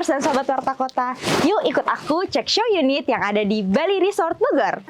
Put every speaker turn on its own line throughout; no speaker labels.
Tribuners dan Sobat Warta Kota, yuk ikut aku cek show unit yang ada di Bali Resort Bogor.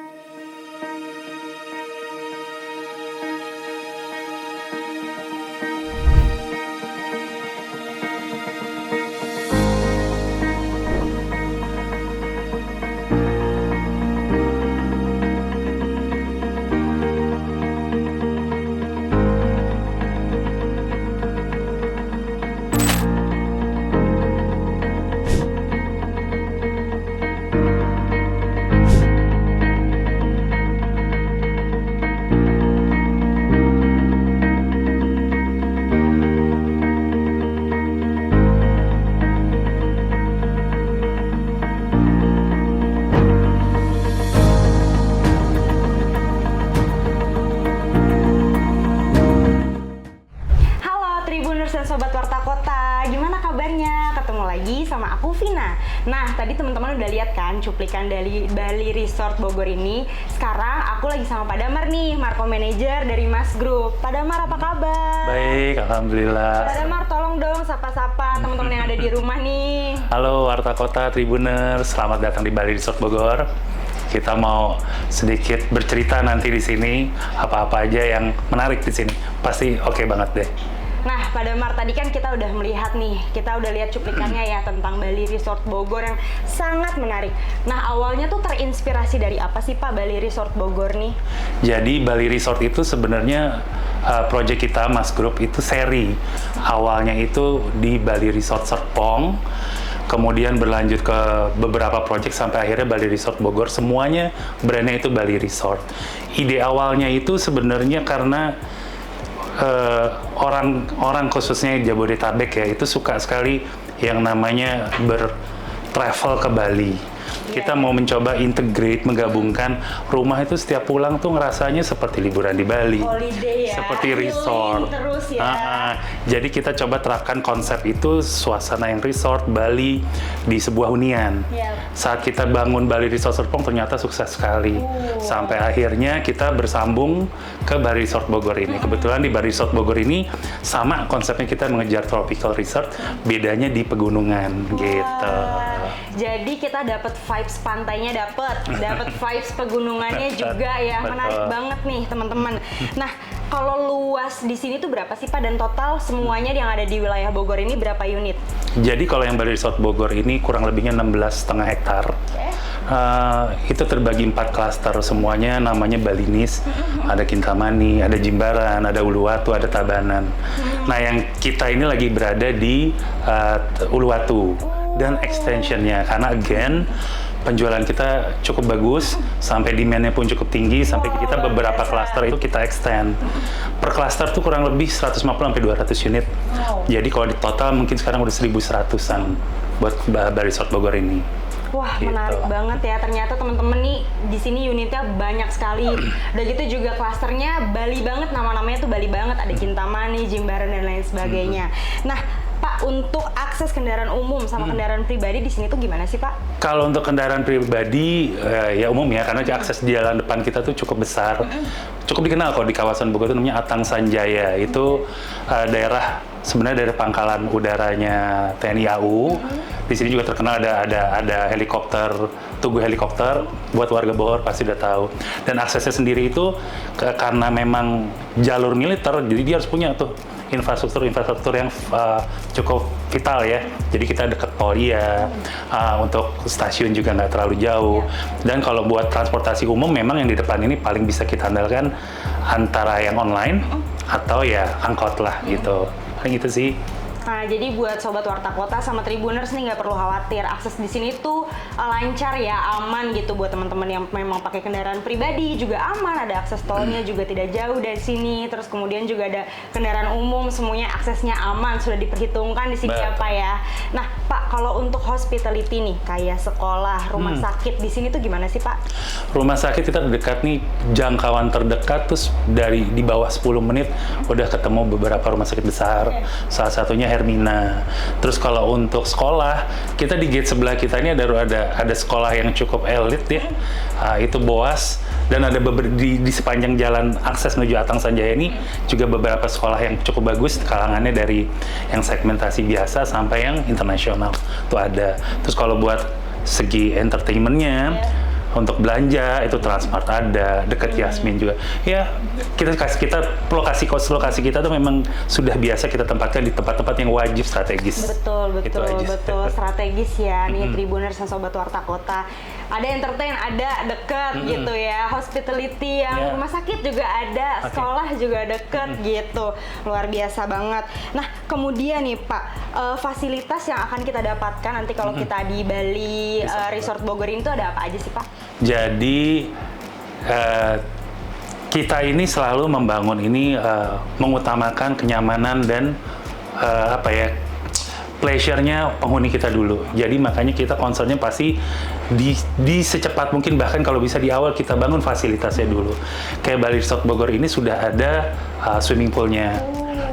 Dan Sobat Warta Kota, gimana kabarnya? Ketemu lagi sama aku Vina. Nah, tadi teman-teman udah lihat kan cuplikan dari Bali Resort Bogor ini. Sekarang aku lagi sama Pak Damar nih, Marco Manager dari Mas Group. Pak Damar, apa kabar?
Baik, alhamdulillah.
Pak Damar, tolong dong sapa-sapa teman-teman yang ada di rumah nih.
Halo Warta Kota, Tribuners, selamat datang di Bali Resort Bogor. Kita mau sedikit bercerita nanti di sini apa-apa aja yang menarik di sini. Pasti oke banget deh.
Nah, Pak Damar, tadi kan kita udah melihat nih, kita udah lihat cuplikannya ya tentang Bali Resort Bogor yang sangat menarik. Nah, awalnya tuh terinspirasi dari apa sih Pak Bali Resort Bogor nih?
Jadi Bali Resort itu sebenarnya project kita Mas Group itu seri. Awalnya itu di Bali Resort Serpong, kemudian berlanjut ke beberapa project sampai akhirnya Bali Resort Bogor. Semuanya brandnya itu Bali Resort. Ide awalnya itu sebenarnya karena orang khususnya Jabodetabek ya itu suka sekali yang namanya bertravel ke Bali. Kita mau mencoba integrate, menggabungkan rumah itu setiap pulang tuh ngerasanya seperti liburan di Bali.
Holiday ya,
seperti resort.
Terus ya.
Jadi kita coba terapkan konsep itu, suasana yang resort Bali di sebuah hunian. Saat kita bangun Bali Resort Serpong ternyata sukses sekali. Sampai akhirnya kita bersambung ke Bali Resort Bogor ini. Kebetulan di Bali Resort Bogor ini sama konsepnya, kita mengejar tropical resort, bedanya di pegunungan gitu.
Jadi kita dapat vibes pantainya, dapat vibes pegunungannya juga ya. Menarik banget nih teman-teman. Nah, kalau luas di sini tuh berapa sih Pak, dan total semuanya yang ada di wilayah Bogor ini berapa unit?
Jadi kalau yang Bali Resort Bogor ini kurang lebihnya 16,5 hektar. Itu terbagi 4 klaster, semuanya namanya Balinis. Ada Kintamani, ada Jimbaran, ada Uluwatu, ada Tabanan. Nah, yang kita ini lagi berada di Uluwatu dan extensionnya, karena again penjualan kita cukup bagus, sampai demand-nya pun cukup tinggi, sampai kita beberapa klaster itu kita extend. Per klaster tuh kurang lebih 150-200 unit. Jadi kalau di total mungkin sekarang udah 1.100-an buat Bali Resort Bogor ini.
Wah, gitu. Menarik banget ya. Ternyata teman-teman nih di sini unitnya banyak sekali. Udah gitu juga klasternya Bali banget, nama-namanya tuh Bali banget. Ada Kintamani, Jimbaran dan lain sebagainya. Nah, Pak, untuk akses kendaraan umum sama kendaraan pribadi di sini tuh gimana sih Pak?
Kalau untuk kendaraan pribadi ya umum ya, karena akses di jalan depan kita tuh cukup besar. Cukup dikenal kok di kawasan Bogor itu, namanya Atang Sanjaya. Itu daerah, sebenarnya dari pangkalan udaranya TNI AU. Di sini juga terkenal ada helikopter, Tugu helikopter, buat warga Bogor pasti udah tahu. Dan aksesnya sendiri itu karena memang jalur militer, jadi dia harus punya tuh infrastruktur yang cukup vital ya. Jadi kita dekat Polri untuk stasiun juga nggak terlalu jauh. Dan kalau buat transportasi umum memang yang di depan ini paling bisa kita andalkan antara yang online atau ya angkot lah gitu. Paling itu sih.
Nah, jadi buat Sobat Warta Kota sama Tribuners nih nggak perlu khawatir, akses di sini tuh lancar ya, aman gitu buat teman-teman yang memang pakai kendaraan pribadi juga aman, ada akses tolnya juga tidak jauh dari sini, terus kemudian juga ada kendaraan umum, semuanya aksesnya aman, sudah diperhitungkan di sini apa ya. Nah, Pak, kalau untuk hospitality nih, kayak sekolah, rumah sakit di sini tuh gimana sih Pak?
Rumah sakit kita dekat nih, jangkauan terdekat terus dari di bawah 10 menit udah ketemu beberapa rumah sakit besar. Salah satunya Hermina. Terus kalau untuk sekolah, kita di gate sebelah kita ini ada sekolah yang cukup elit ya. Itu BOAS Dan ada di sepanjang jalan akses menuju Atang Sanjaya ini juga beberapa sekolah yang cukup bagus, kalangannya dari yang segmentasi biasa sampai yang internasional tuh ada. Terus kalau buat segi entertainmentnya, untuk belanja itu Transmart ada, deket Yasmin juga. Ya kita lokasi kita tuh memang sudah biasa kita tempatkan di tempat-tempat yang wajib strategis.
Betul strategis ya nih Tribuners dan Sobat Warta Kota. Ada entertain, ada deket gitu ya, hospitality yang rumah sakit juga ada, sekolah juga deket gitu, luar biasa banget. Nah kemudian nih Pak, fasilitas yang akan kita dapatkan nanti kalau kita di Bali Resort Bogor ini tuh ada apa aja sih Pak?
Jadi kita ini selalu membangun ini mengutamakan kenyamanan dan pleasure-nya penghuni kita dulu. Jadi makanya kita concern-nya pasti di secepat mungkin, bahkan kalau bisa di awal kita bangun fasilitasnya dulu. Kayak Bali Resort Bogor ini sudah ada swimming pool-nya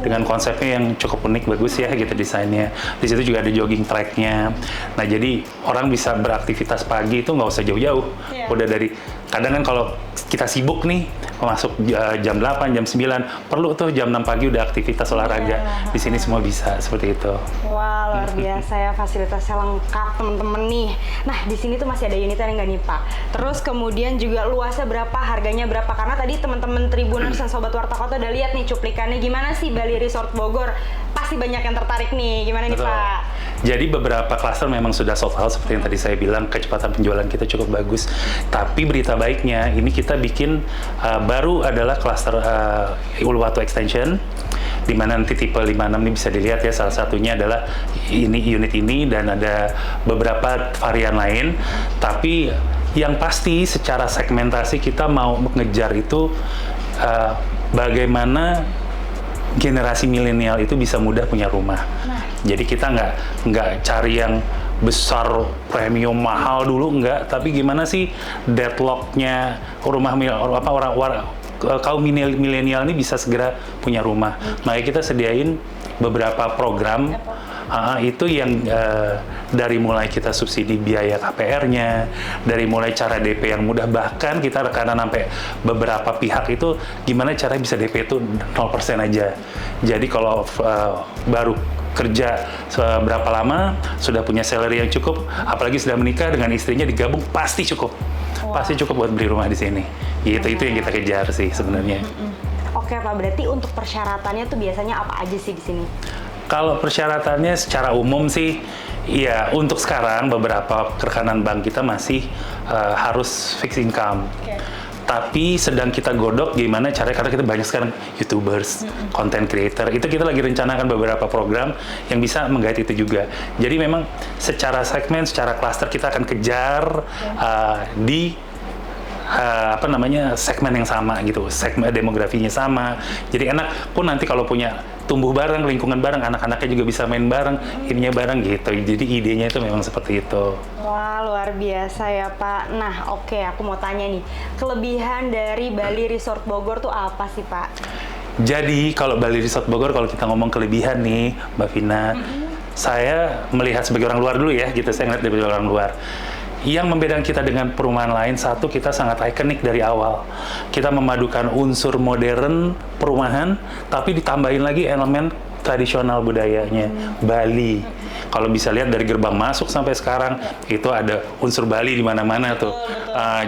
dengan konsepnya yang cukup unik, bagus ya gitu desainnya. Di situ juga ada jogging track-nya. Nah jadi orang bisa beraktivitas pagi itu nggak usah jauh-jauh. Udah dari kadang kan kalau kita sibuk nih masuk jam 8, jam 9, perlu tuh jam 6 pagi udah aktivitas olahraga. Di sini semua bisa seperti itu.
Wah, luar biasa ya, fasilitasnya lengkap temen-temen nih. Nah, di sini tuh masih ada unitnya nggak nih Pak? Terus kemudian juga luasnya berapa, harganya berapa? Karena tadi teman-teman Tribuners dan Sobat Warta Kota udah lihat nih cuplikannya gimana sih Bali Resort Bogor. Pasti banyak yang tertarik nih, gimana nih Pak?
Jadi beberapa klaster memang sudah sold out seperti yang tadi saya bilang, kecepatan penjualan kita cukup bagus. Tapi berita baiknya, ini kita bikin baru adalah klaster Uluwatu Extension, di mana nanti tipe 56 ini bisa dilihat ya, salah satunya adalah unit ini dan ada beberapa varian lain. Tapi yang pasti secara segmentasi kita mau mengejar itu bagaimana generasi milenial itu bisa mudah punya rumah. Jadi kita nggak cari yang besar, premium, mahal dulu, enggak. Tapi gimana sih deadlock-nya orang kaum milenial ini bisa segera punya rumah. Makanya kita sediain beberapa program itu yang dari mulai kita subsidi biaya KPR-nya, dari mulai cara DP yang mudah, bahkan kita rekanan sampai beberapa pihak itu gimana caranya bisa DP itu 0% aja. Jadi kalau baru kerja seberapa lama, sudah punya salary yang cukup, apalagi sudah menikah dengan istrinya digabung, pasti cukup. Pasti cukup buat beli rumah di sini. Gitu, itu yang kita kejar sih sebenarnya.
Oke Pak, berarti untuk persyaratannya tuh biasanya apa aja sih di sini?
Kalau persyaratannya secara umum sih, ya untuk sekarang beberapa rekanan bank kita masih harus fixed income. Tapi sedang kita godok gimana caranya, karena kita banyak sekarang YouTubers, content creator, itu kita lagi rencanakan beberapa program yang bisa menggait itu juga. Jadi memang secara segmen, secara cluster kita akan kejar di segmen yang sama gitu, segmen demografinya sama. Jadi enak pun nanti kalau punya tumbuh bareng, lingkungan bareng, anak-anaknya juga bisa main bareng, ininya bareng gitu. Jadi idenya itu memang seperti itu.
Wah, luar biasa ya Pak. Nah, oke, aku mau tanya nih, kelebihan dari Bali Resort Bogor tuh apa sih Pak?
Jadi kalau Bali Resort Bogor, kalau kita ngomong kelebihan nih Mbak Vina, saya melihat sebagai orang luar dulu ya, gitu. Saya ngeliat dari orang luar. Yang membedakan kita dengan perumahan lain, satu, kita sangat ikonik dari awal. Kita memadukan unsur modern perumahan, tapi ditambahin lagi elemen tradisional budayanya, Bali. Kalau bisa lihat dari gerbang masuk sampai sekarang, itu ada unsur Bali di mana-mana tuh.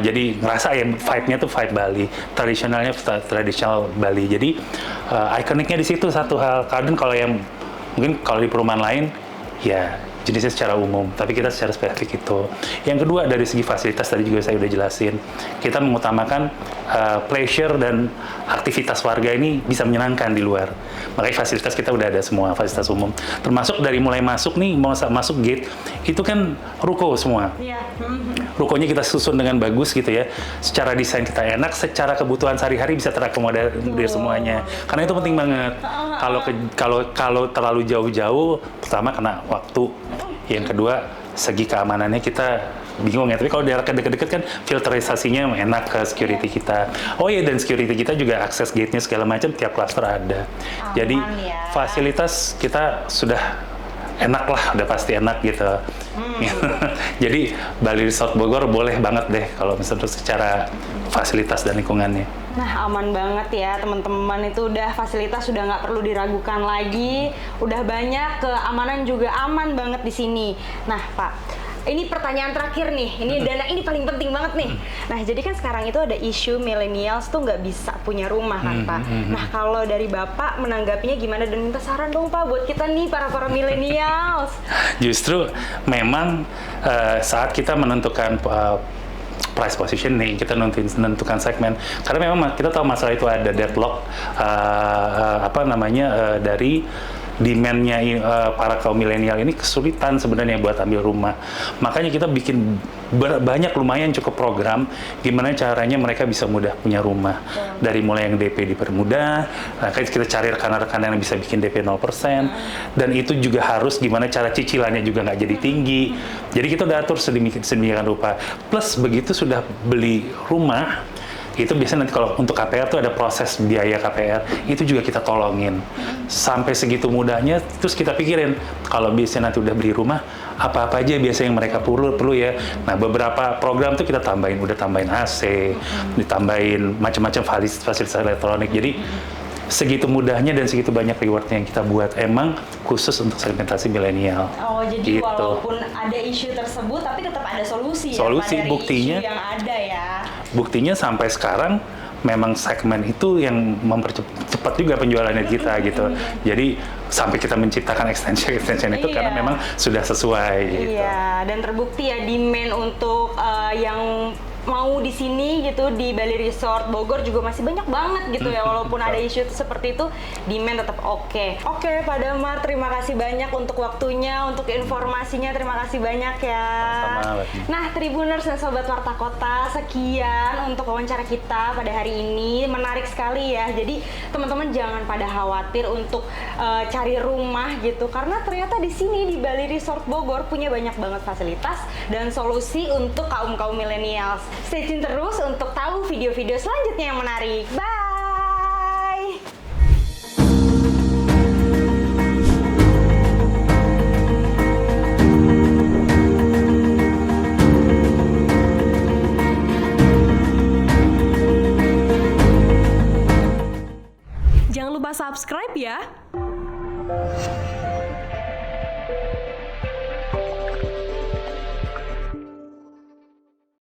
Jadi ngerasa ya vibe-nya tuh vibe Bali, tradisionalnya tradisional Bali. Jadi ikoniknya di situ satu hal. Kadang kalau yang mungkin kalau di perumahan lain, ya jenisnya secara umum, tapi kita secara spesifik itu. Yang kedua, dari segi fasilitas tadi juga saya udah jelasin, kita mengutamakan pleasure dan aktivitas warga ini bisa menyenangkan di luar. Makanya fasilitas kita udah ada semua, fasilitas umum. Termasuk dari mulai masuk nih, mau masuk gate, itu kan ruko semua. Rukonya kita susun dengan bagus gitu ya. Secara desain kita enak, secara kebutuhan sehari-hari bisa terakomodir semuanya. Karena itu penting banget. Kalau terlalu jauh-jauh, pertama kena waktu. Yang kedua, segi keamanannya kita bingung ya. Tapi kalau daerah deket-deket kan filterisasinya enak ke security kita. Oh iya, dan security kita juga akses gate-nya segala macam tiap cluster ada. Jadi fasilitas kita sudah enak lah, udah pasti enak gitu. Jadi Bali Resort Bogor boleh banget deh kalau misalnya secara fasilitas dan lingkungannya.
Nah, aman banget ya teman-teman, itu udah fasilitas sudah nggak perlu diragukan lagi, udah banyak, keamanan juga aman banget di sini. Nah, Pak, ini pertanyaan terakhir nih, ini paling penting banget nih. Nah, jadi kan sekarang itu ada isu millennials tuh nggak bisa punya rumah kan, Pak. Nah, kalau dari Bapak menanggapinya gimana, dan minta saran dong, Pak, buat kita nih para millennials.
Justru memang saat kita menentukan price positioning, kita menentukan segmen, karena memang kita tahu masalah itu ada deadlock dari demand-nya para kaum milenial ini kesulitan sebenarnya buat ambil rumah. Makanya kita bikin lumayan cukup program gimana caranya mereka bisa mudah punya rumah. Dari mulai yang DP dipermudah, kita cari rekan-rekan yang bisa bikin DP 0%, dan itu juga harus gimana cara cicilannya juga nggak jadi tinggi. Jadi kita udah atur sedemikian rupa. Plus begitu sudah beli rumah, itu biasanya nanti kalau untuk KPR tuh ada proses biaya KPR, itu juga kita tolongin sampai segitu mudahnya. Terus kita pikirin kalau biasanya nanti udah beli rumah, apa-apa aja biasanya yang mereka perlu ya. Nah, beberapa program tuh kita udah tambahin AC, ditambahin macam-macam fasilitas elektronik. Jadi segitu mudahnya dan segitu banyak rewardnya yang kita buat, emang khusus untuk segmentasi milenial.
Oh, jadi
gitu.
Walaupun ada isu tersebut, tapi tetap ada solusi ya,
Solusi,
dari
buktinya,
isu yang ada ya.
Buktinya sampai sekarang memang segmen itu yang mempercepat juga penjualannya kita gitu. Jadi sampai kita menciptakan extension itu karena memang sudah sesuai gitu.
Iya, dan terbukti ya demand untuk yang mau di sini gitu, di Bali Resort Bogor juga masih banyak banget gitu ya, walaupun ada isu seperti itu, demand tetap oke. Oke, Pak Damar, terima kasih banyak untuk waktunya, untuk informasinya, terima kasih banyak ya.
Sama-sama.
Nah, Tribuners dan Sobat Warta Kota, sekian untuk wawancara kita pada hari ini, menarik sekali ya. Jadi teman-teman jangan pada khawatir untuk cari rumah gitu, karena ternyata di sini di Bali Resort Bogor punya banyak banget fasilitas dan solusi untuk kaum milenials. Stay tune terus untuk tahu video-video selanjutnya yang menarik. Bye!
Jangan lupa subscribe ya.